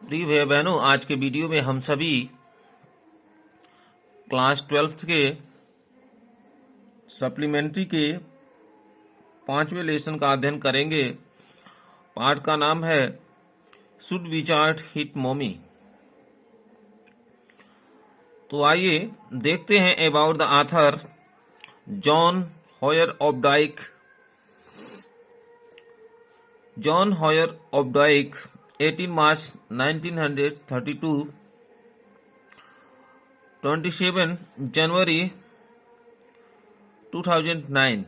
प्रिय भैया बहनों, आज के वीडियो में हम सभी क्लास 12th के सप्लीमेंट्री के 5वें लेसन का अध्ययन करेंगे। पाठ का नाम है should wizard hit mommy. तो आइए देखते हैं about the author John Hoyer Updike. John Hoyer Updike 18 March 1932, 27 January 2009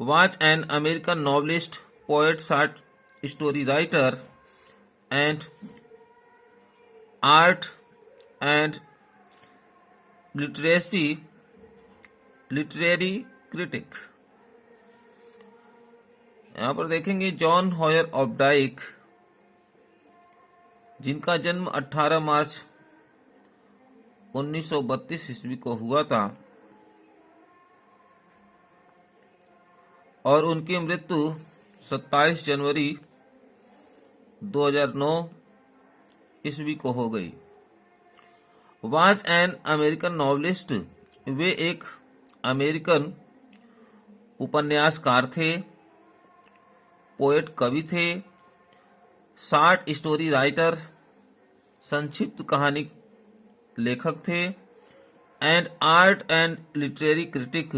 was an American novelist, poet, short story writer, and art and literary critic। यहाँ पर देखेंगे जॉन हॉयर ऑपडाइक, जिनका जन्म 18 March 1932 ईस्वी को हुआ था और उनकी मृत्यु 27 जनवरी 2009 ईस्वी को हो गई। वाज एन अमेरिकन नॉवलिस्ट, वे एक अमेरिकन उपन्यासकार थे, पोएट कवि थे, शॉर्ट स्टोरी राइटर संक्षिप्त कहानी लेखक थे, and art and literary critic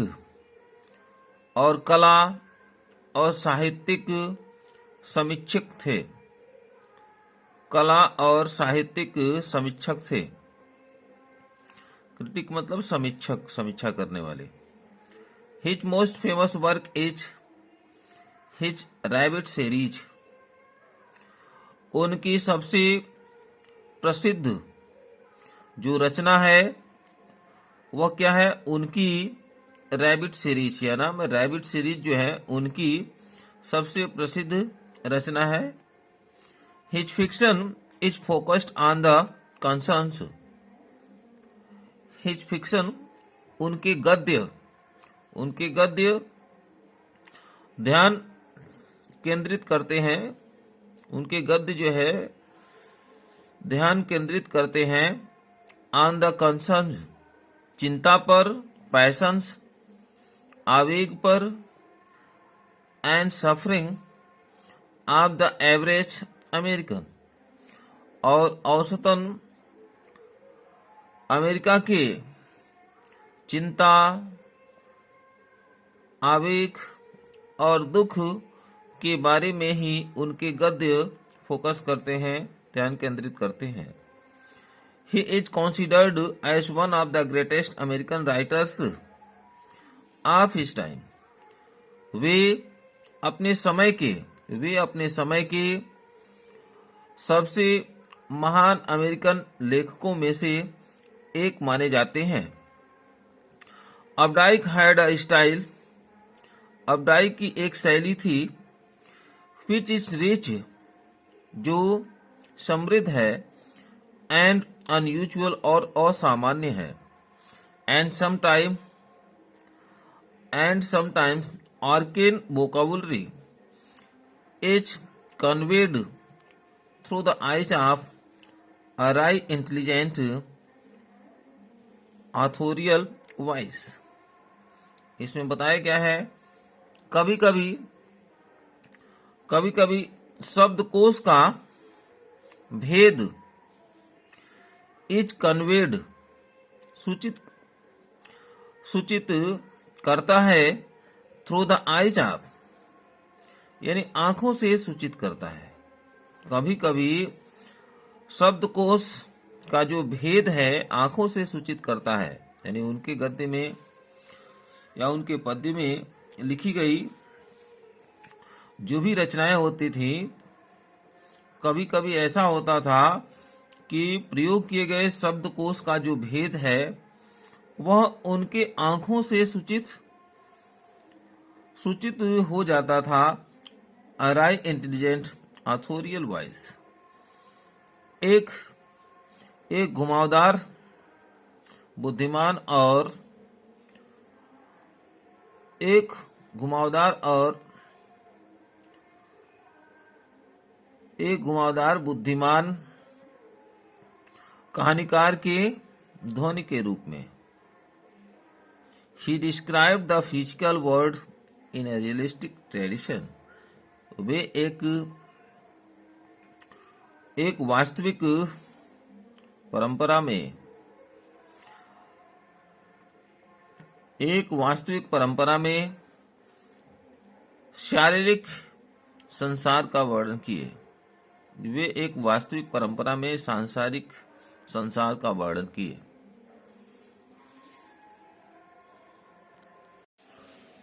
और कला और साहित्यिक समीक्षक थे। कला और साहित्यिक समीक्षक थे। क्रिटिक मतलब समीक्षक, समीक्षा करने वाले। His most famous work is his rabbit series. उनकी सबसे प्रसिद्ध जो रचना है वह क्या है? उनकी रैबिट सीरीज, या नाम रैबिट सीरीज जो है उनकी सबसे प्रसिद्ध रचना है। His fiction is focused on the concerns. His fiction उनके गद्य ध्यान केंद्रित करते हैं। उनके गद्य जो है ध्यान केंद्रित करते हैं ऑन द कंसर्न्स, चिंता पर, पैशंस, आवेग पर, and suffering of the average American, और औसतन अमेरिका के चिंता, आवेग और दुख के बारे में ही उनके गद्य फोकस करते हैं, ध्यान केंद्रित करते हैं। He is considered as one of the greatest American writers of his time। वे अपने समय के सबसे महान अमेरिकन लेखकों में से एक माने जाते हैं। अपडाइक हैड अ स्टाइल। अपडाइक की एक शैली थी, which is rich, जो समृद्ध है, एंड अनयूजुअल और असामान्य है, and sometimes arcane vocabulary is conveyed through the eyes of a wry, intelligent, authorial voice। इसमें बताया क्या है? कभी कभी शब्दकोश का भेद इज कन्वेड सूचित करता है थ्रू द आइज ऑफ, यानी आंखों से सूचित करता है। कभी कभी शब्दकोश का जो भेद है आंखों से सूचित करता है, यानी उनके गद्य में या उनके पद्य में लिखी गई जो भी रचनाएं होती थी, कभी कभी ऐसा होता था कि प्रयोग किए गए शब्दकोश का जो भेद है वह उनके आंखों से सूचित हो जाता था। अराई इंटेलिजेंट ऑथोरियल वॉइस, एक घुमावदार, बुद्धिमान और बुद्धिमान कहानीकार के ध्वनि के रूप में। He described the physical world in a realistic tradition. वे एक वास्तविक परंपरा में शारीरिक संसार का वर्णन किए। वे एक वास्तविक परंपरा में सांसारिक संसार का वर्णन किए।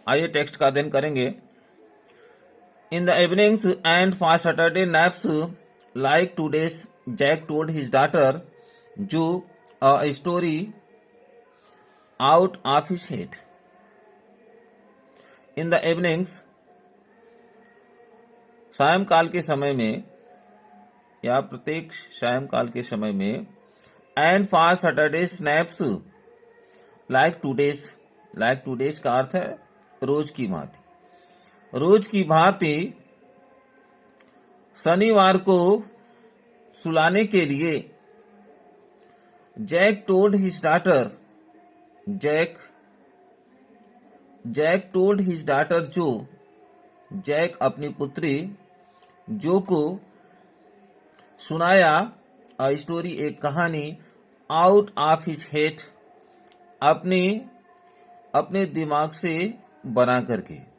आइए टेक्स्ट का अध्ययन करेंगे। In the evenings and for Saturday naps, like today's, Jack told his daughter Jo a story out of his head. In the evenings, सायंकाल के समय में या प्रत्येक सायंकाल के समय में, and for Saturday naps, like today's का अर्थ है रोज की भांति शनिवार को सुलाने के लिए जैक टोल्ड हिज डाटर जो, जैक अपनी पुत्री जो को सुनाया अ स्टोरी एक कहानी आउट ऑफ हिज हेड अपने दिमाग से बना करके।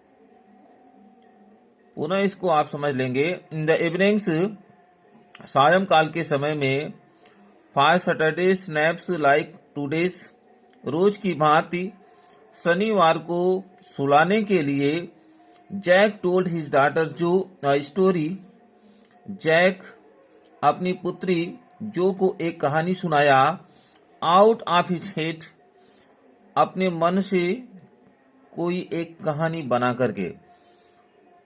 पुनः इसको आप समझ लेंगे। इन द इवनिंग्स सायंकाल के समय में, for Saturday snaps like today's रोज की भांति शनिवार को सुलाने के लिए जैक टोल्ड हिज डाटर जो अ स्टोरी, जैक अपनी पुत्री जो को एक कहानी सुनाया आउट ऑफ हिज हेड अपने मन से कोई एक कहानी बना करके।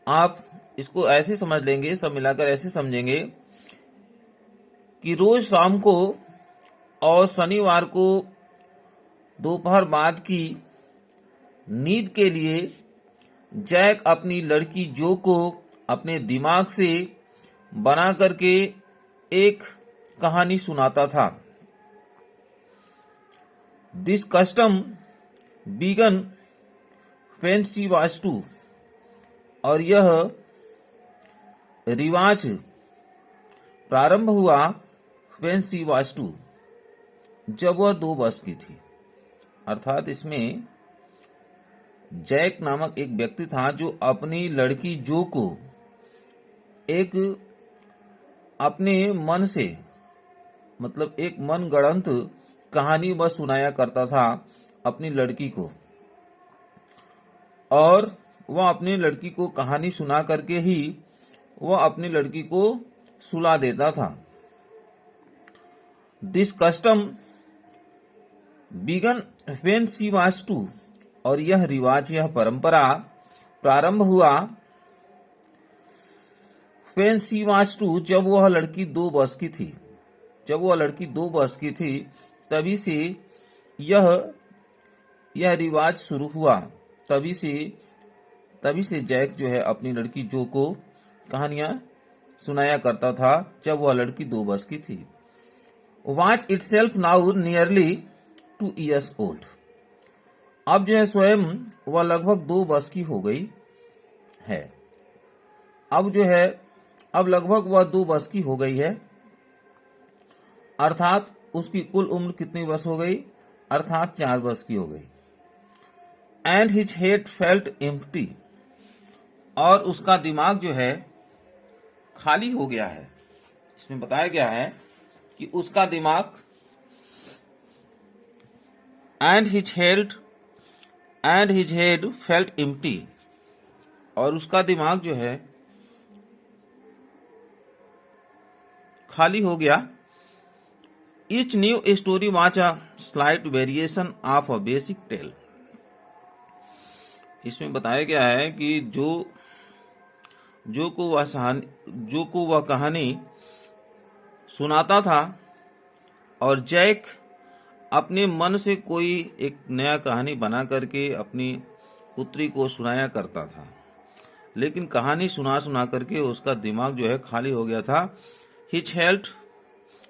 आप इसको ऐसे समझ लेंगे, सब मिलाकर ऐसे समझेंगे कि रोज शाम को और शनिवार को दोपहर बाद की नींद के लिए जैक अपनी लड़की जो को अपने दिमाग से बना करके एक कहानी सुनाता था। This custom began when she was 2, और यह रिवाज प्रारंभ हुआ व्हेन शी वाज 2, जब वह 2 वर्ष की थी। अर्थात इसमें जैक नामक एक व्यक्ति था जो अपनी लड़की जो को एक अपने मन से, मतलब एक मनगढ़ंत कहानी वह सुनाया करता था अपनी लड़की को, और वह अपनी लड़की को कहानी सुना करके ही वह अपनी लड़की को सुला देता था। This custom began when she was 2, और यह रिवाज, यह परंपरा प्रारंभ हुआ व्हेन शी वाज 2, जब वह लड़की 2 वर्ष की थी। जब वह लड़की 2 वर्ष की थी तभी से यह रिवाज शुरू हुआ। तभी से जैक जो है अपनी लड़की जो को कहानियां सुनाया करता था जब वह लड़की 2 वर्ष की थी। Watch itself now nearly 2 years old, अब जो है स्वयं वह लगभग 2 वर्ष की हो गई है। अब लगभग वह 2 वर्ष की हो गई है, अर्थात उसकी कुल उम्र कितनी वर्ष हो गई? अर्थात 4 वर्ष की हो गई। And his head felt empty, और उसका दिमाग जो है खाली हो गया है। इसमें बताया गया है कि उसका दिमाग and his head felt empty, और उसका दिमाग जो है खाली हो गया। Each new story was a slight variation of a basic tale. इसमें बताया गया है कि जो को वह कहानी सुनाता था, और जैक अपने मन से कोई एक नया कहानी बना करके अपनी पुत्री को सुनाया करता था। लेकिन कहानी सुना करके उसका दिमाग जो है खाली हो गया था।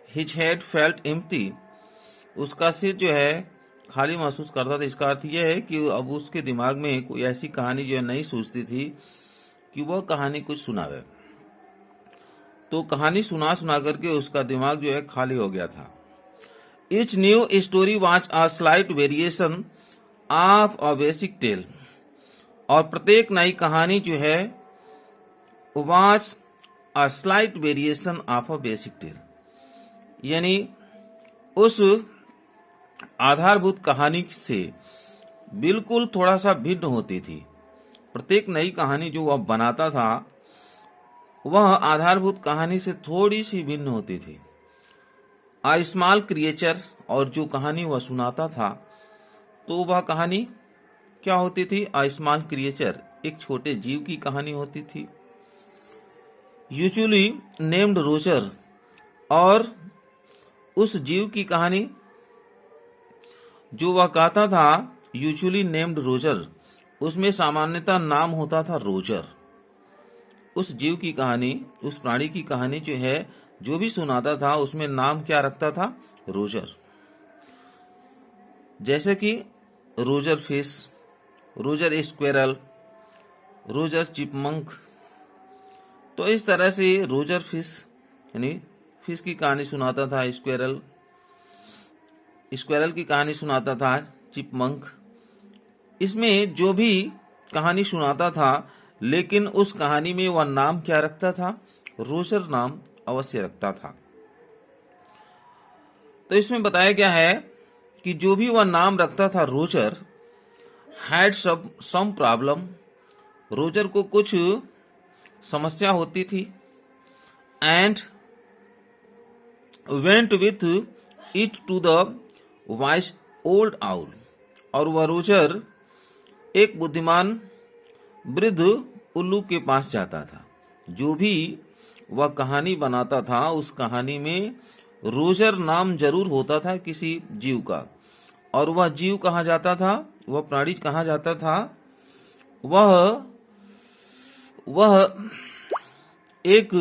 हिज हेड फेल्ट एम्प्टी, उसका सिर जो है खाली महसूस करता था। इसका अर्थ यह है कि अब उसके दिमाग में कोई ऐसी कहानी जो है नहीं सूझती थी कि वह कहानी कुछ सुनावे। तो कहानी सुना सुना करके उसका दिमाग जो है खाली हो गया था। Each new story was a slight variation of a basic tale, और प्रत्येक नई कहानी जो है was a slight variation of a basic tale, यानी उस आधारभूत कहानी से बिल्कुल थोड़ा सा भिन्न होती थी। प्रत्येक नई कहानी जो वह बनाता था वह आधारभूत कहानी से थोड़ी सी भिन्न होती थी। आ स्मॉल क्रिएचर, और जो कहानी वह सुनाता था तो वह कहानी क्या होती थी? आ स्मॉल क्रिएचर, एक छोटे जीव की कहानी होती थी। यूजुअली नेम्ड रोजर, और उस जीव की कहानी जो वह कहता था यूजुअली नेम्ड रोजर, उसमें सामान्यतः नाम होता था रोजर। उस जीव की कहानी, उस प्राणी की कहानी जो है जो भी सुनाता था उसमें नाम क्या रखता था? रोजर। जैसे कि Roger fish, Roger squirrel, Roger chipmunk. तो इस तरह से रोजर फिश यानी फिश की कहानी सुनाता था, स्क्वेरल की कहानी सुनाता था, चिपमंक। इसमें जो भी कहानी सुनाता था लेकिन उस कहानी में वह नाम क्या रखता था? रोजर नाम अवश्य रखता था। तो इसमें बताया गया है कि जो भी वह नाम रखता था Roger, had some problem, Roger को कुछ समस्या होती थी, and went with it to the wise old owl, और वह रोजर एक बुद्धिमान वृद्ध उल्लू के पास जाता था। जो भी वह कहानी बनाता था उस कहानी में रोजर नाम जरूर होता था किसी जीव का, और वह जीव कहाँ जाता था, वह प्राणी कहाँ जाता था? वह एक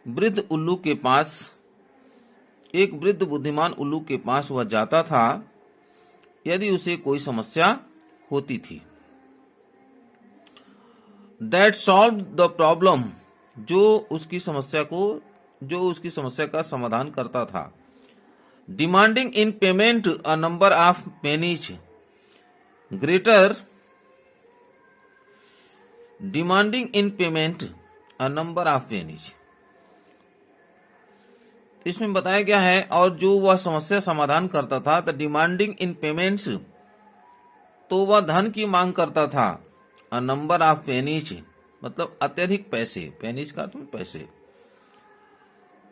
वृद्ध उल्लू के पास, एक वृद्ध बुद्धिमान उल्लू के पास वह जाता था यदि उसे कोई समस्या होती थी। That solved the problem, जो उसकी समस्या का समाधान करता था। Demanding in payment a number of pennies greater, demanding in payment a number of pennies, इसमें बताया गया है, और जो वह समस्या समाधान करता था तो डिमांडिंग इन पेमेंट्स, तो वह धन की मांग करता था। अ नंबर ऑफ पेनीज, मतलब अत्यधिक पैसे, पेनीज का तो पैसे,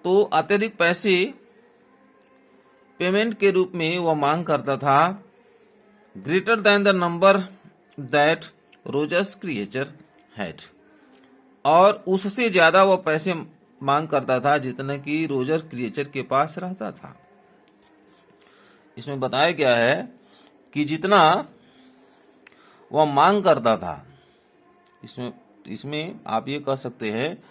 तो अत्यधिक पैसे पेमेंट के रूप में वह मांग करता था। Greater than the number that Rogers creature had, और उससे ज्यादा वह पैसे मांग करता था जितना कि रोजर क्रिएचर के पास रहता था। इसमें बताया गया है कि जितना वह मांग करता था, इसमें आप ये कह सकते हैं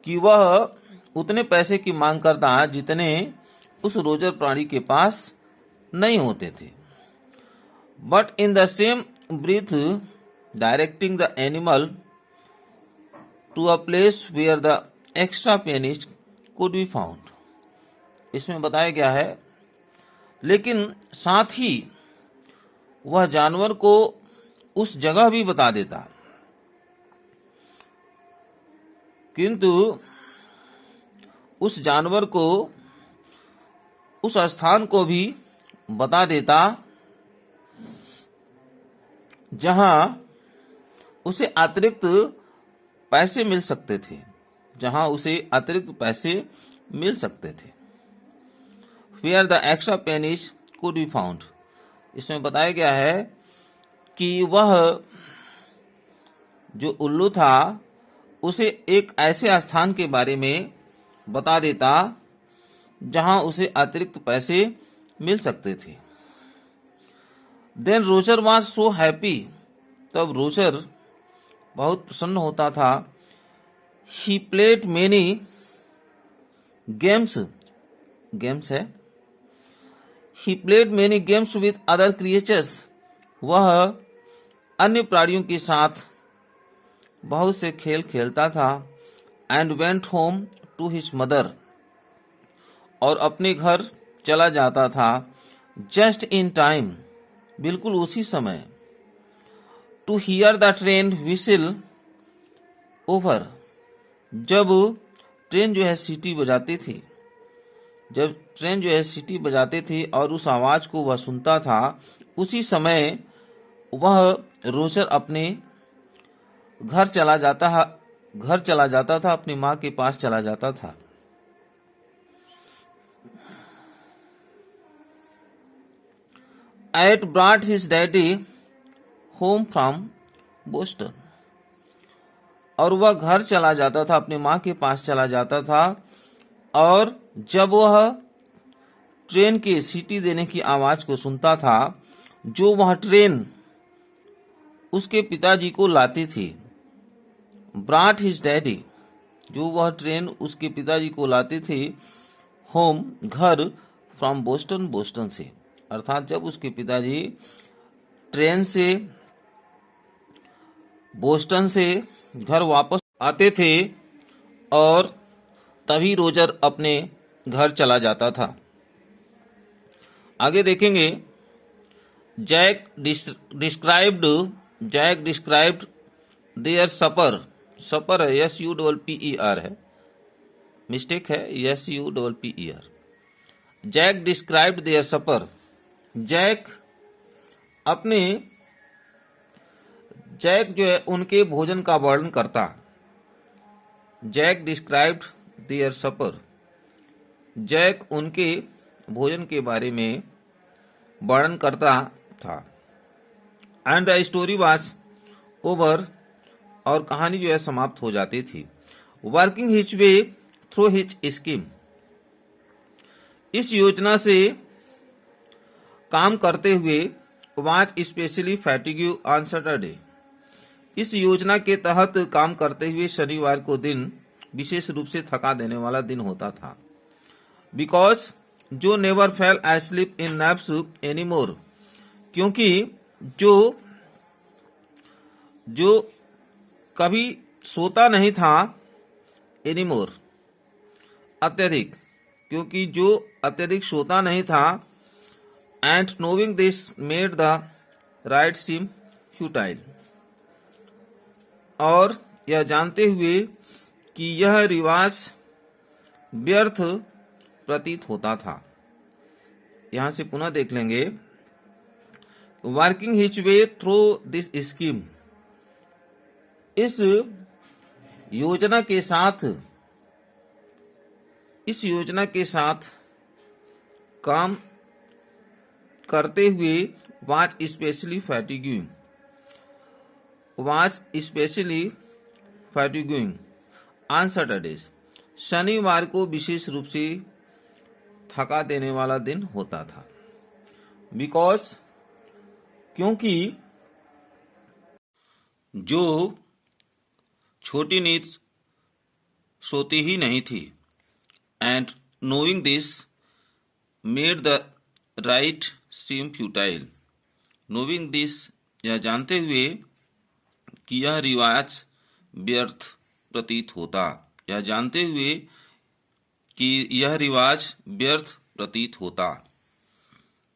कि वह उतने पैसे की मांग करता है जितने उस रोजर प्राणी के पास नहीं होते थे। But in the same breath directing the animal to a place where the extra pennies could be found, इसमें बताया गया है, लेकिन साथ ही वह जानवर को उस जगह भी बता देता, किंतु उस जानवर को उस स्थान को भी बता देता जहां उसे अतिरिक्त पैसे मिल सकते थे, Where the extra pennies could be found, इसमें बताया गया है कि वह जो उल्लू था उसे एक ऐसे स्थान के बारे में बता देता जहां उसे अतिरिक्त पैसे मिल सकते थे। Then Roger was so happy, तब रोजर बहुत प्रसन्न होता था। He played many games games है। He played many games with other creatures, वह अन्य प्राणियों के साथ बहुत से खेल खेलता था। And went home to his mother, और अपने घर चला जाता था। जस्ट इन टाइम, बिल्कुल उसी समय। To hear the train whistle over, जब ट्रेन जो है सीटी बजाती थी, जब ट्रेन जो है सीटी बजाती थी और उस आवाज को वह सुनता था, उसी समय वह रोजर अपने घर चला जाता था, अपनी माँ के पास चला जाता था। At brought his daddy home from Boston, और वह घर चला जाता था, अपनी माँ के पास चला जाता था। और जब वह ट्रेन के सीटी देने की आवाज को सुनता था, जो वह ट्रेन उसके पिताजी को लाती थी, ब्रॉट हिज डैडी, जो वह ट्रेन उसके पिताजी को लाती थी, होम, घर, फ्रॉम बोस्टन, बोस्टन से, अर्थात जब उसके पिताजी ट्रेन से बोस्टन से घर वापस आते थे, और तभी रोजर अपने घर चला जाता था। आगे देखेंगे, Jack described their supper, supper है SUPPER है, मिस्टेक है, SUPPER। Jack described their supper, Jack जो है उनके भोजन का वर्णन करता। Jack described their supper, Jack उनके भोजन के बारे में वर्णन करता था। And the story was over, और कहानी जो है समाप्त हो जाती थी। Working his way through his scheme, इस योजना से काम करते हुए, was specially fatigue on Saturday, इस योजना के तहत काम करते हुए शनिवार को दिन विशेष रूप से थका देने वाला दिन होता था। बिकॉज जो नेवर फेल एस्लीप इन नैप्स एनीमोर, क्योंकि जो कभी सोता नहीं था, एनीमोर, अत्यधिक, क्योंकि जो अत्यधिक सोता नहीं था। And knowing this made the rite seem futile, और यह जानते हुए कि यह रिवाज व्यर्थ प्रतीत होता था। यहां से पुनः देख लेंगे, working his way through this scheme, इस योजना के साथ काम करते हुए, वाज स्पेशली फैटिग्यूइंग ऑन सैटरडेज, शनिवार को विशेष रूप से थका देने वाला दिन होता था। बिकॉज, क्योंकि जो छोटी नींद सोती ही नहीं थी। And knowing this made the rite seem futile, knowing this, यह जानते हुए कि यह रिवाज व्यर्थ प्रतीत होता, यह जानते हुए कि यह रिवाज व्यर्थ प्रतीत होता।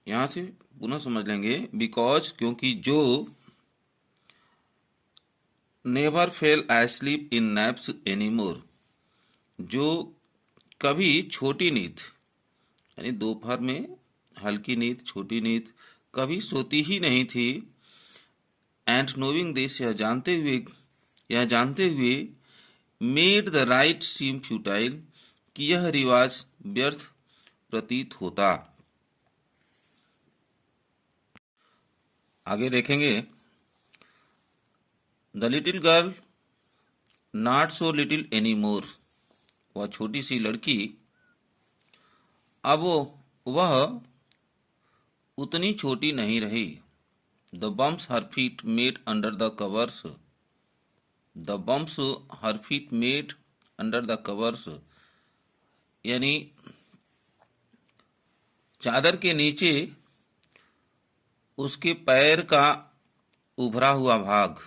यहां से पुनः समझ लेंगे, बिकॉज, क्योंकि जो नेवर फेल एस्लीप इन नैप्स एनीमोर, जो कभी छोटी नींद, यानी दोपहर में हल्की नींद, छोटी नींद कभी सोती ही नहीं थी। एंड नोविंग दिस, यह जानते हुए made the rite seem futile, कि यह रिवाज व्यर्थ प्रतीत होता। आगे देखेंगे, the little girl not so little any more, वह छोटी सी लड़की अब वह उतनी छोटी नहीं रही। The bumps her feet made under the covers, the bumps her feet made under the covers, यानी चादर के नीचे उसके पैर का उभरा हुआ भाग।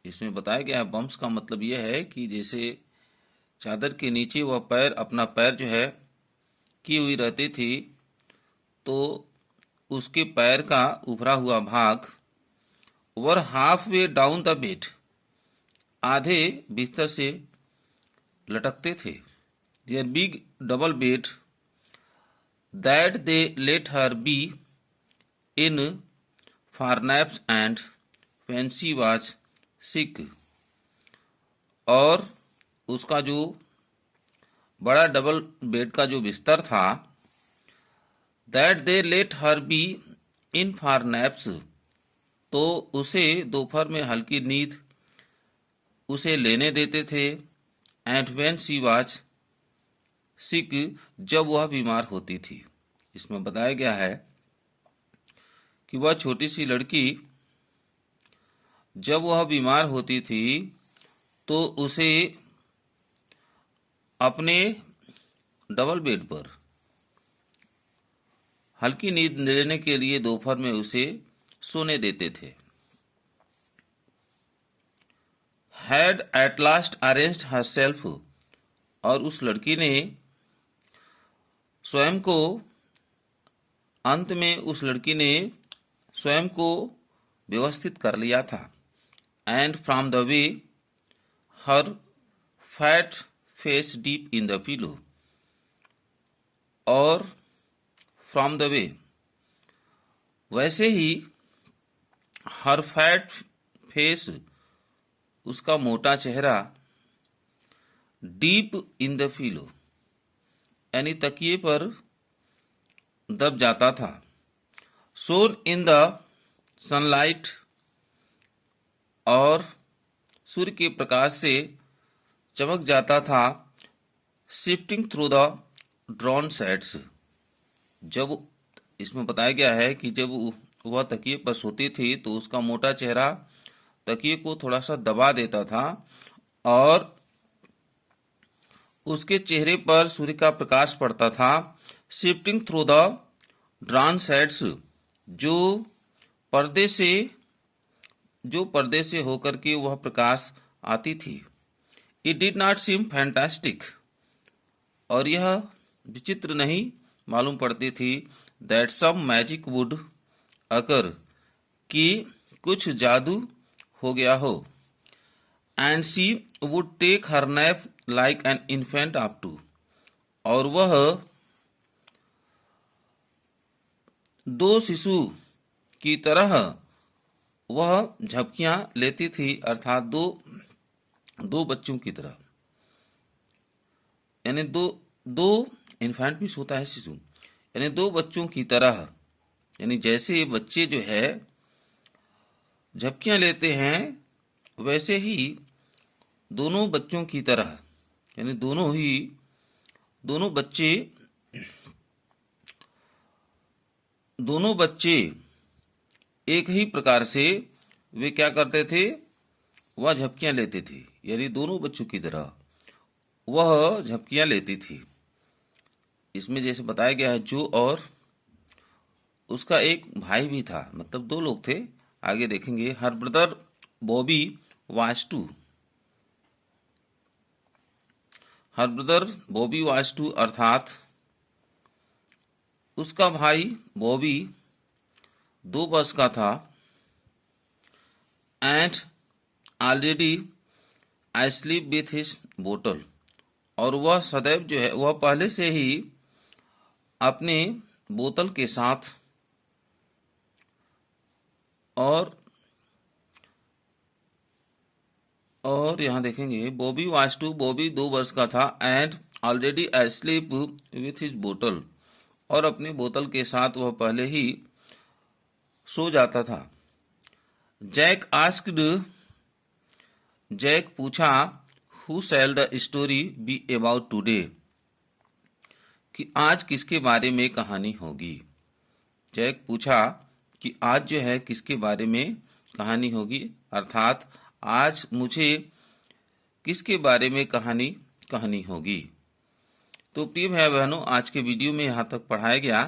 इसमें बताया गया है बम्प्स का मतलब यह है कि जैसे चादर के नीचे वह पैर अपना पैर जो है की हुई रहती थी, तो उसके पैर का उभरा हुआ भाग were half way down the bed, आधे बिस्तर से लटकते थे। Their big double bed that they let her be in for naps and when she was sick. और उसका जो बड़ा डबल बेड का जो बिस्तर था, that they let her be in for naps, तो उसे दोपहर में हल्की नींद उसे लेने देते थे। एंड व्हेन शी वाज सिक, जब वह बीमार होती थी। इसमें बताया गया है कि वह छोटी सी लड़की जब वह बीमार होती थी तो उसे अपने डबल बेड पर हल्की नींद लेने के लिए दोपहर में उसे सोने देते थे। Had at last arranged herself, और उस लड़की ने स्वयं को, अंत में उस लड़की ने स्वयं को व्यवस्थित कर लिया था। And from the way her fat face deep in the pillow, और फ्रॉम द वे वैसे ही हर फैट फेस, उसका मोटा चेहरा, डीप इन द पिलो यानी तकिए पर दब जाता था। सोन इन द सनलाइट, और सूर्य के प्रकाश से चमक जाता था। Shifting through the drawn sets, जब इसमें बताया गया है कि जब वह तकिए पर सोती थी तो उसका मोटा चेहरा तकिए को थोड़ा सा दबा देता था, और उसके चेहरे पर सूर्य का प्रकाश पड़ता था। Shifting through the drawn sets, जो पर्दे से होकर के वह प्रकाश आती थी। It did not seem fantastic, और यह विचित्र नहीं मालूम पड़ती थी। That some magic would occur, कि कुछ जादू हो गया हो। And she would take her nap like an infant up to, और वह दो शिशु की तरह वह झपकियां लेती थी, अर्थात दो बच्चों की तरह, यानी दो इन्फेंट भी होता है शिशु, यानी दो बच्चों की तरह, यानी जैसे बच्चे जो है झपकियां लेते हैं वैसे ही दोनों बच्चों की तरह, यानी दोनों बच्चे एक ही प्रकार से वे क्या करते थे, वह झपकियां लेते थे, यानी दोनों बच्चों की तरह वह झपकियां लेती थी। इसमें जैसे बताया गया है जो और उसका एक भाई भी था, मतलब दो लोग थे। आगे देखेंगे। Her brother Bobby was two, her brother Bobby was two, अर्थात उसका भाई बॉबी 2 वर्ष का था। And already I sleep with his बोतल, और वह सदैव जो है वह पहले से ही अपने बोतल के साथ, और यहाँ देखेंगे बॉबी वाज टू, बॉबी 2 वर्ष का था। And already I sleep with his बोतल, और अपने बोतल के साथ वह पहले ही सो जाता था। जैक आस्क्ड, जैक पूछा, who shell the story be about today, कि आज किसके बारे में कहानी होगी। जैक पूछा कि आज जो है किसके बारे में कहानी होगी, अर्थात आज मुझे किसके बारे में कहानी होगी। तो प्रिय भाई बहनों, आज के वीडियो में यहाँ तक पढ़ाया गया।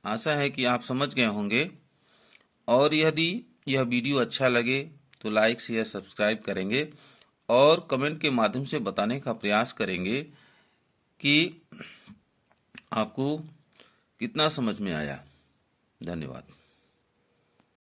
आशा है कि आप समझ गए होंगे, और यदि यह वीडियो अच्छा लगे तो लाइक शेयर सब्सक्राइब करेंगे और कमेंट के माध्यम से बताने का प्रयास करेंगे कि आपको कितना समझ में आया। धन्यवाद।